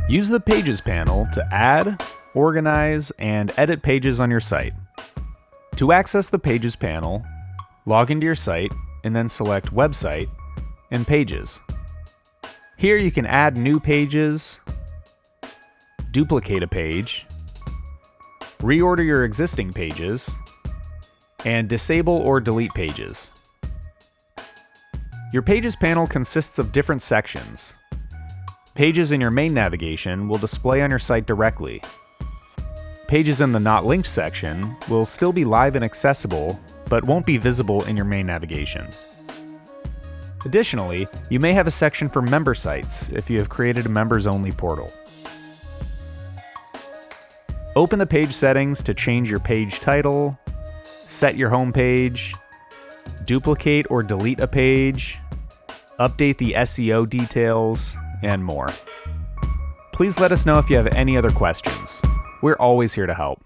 Use the Pages panel to add, organize, and edit pages on your site. To access the Pages panel, log into your site and then select Website and Pages. Here you can add new pages, duplicate a page, reorder your existing pages, and disable or delete pages. Your Pages panel consists of different sections. Pages in your main navigation will display on your site directly. Pages in the Not Linked section will still be live and accessible, but won't be visible in your main navigation. Additionally, you may have a section for member sites if you have created a members-only portal. Open the page settings to change your page title, set your home page, duplicate or delete a page, update the SEO details, and more. Please let us know if you have any other questions. We're always here to help.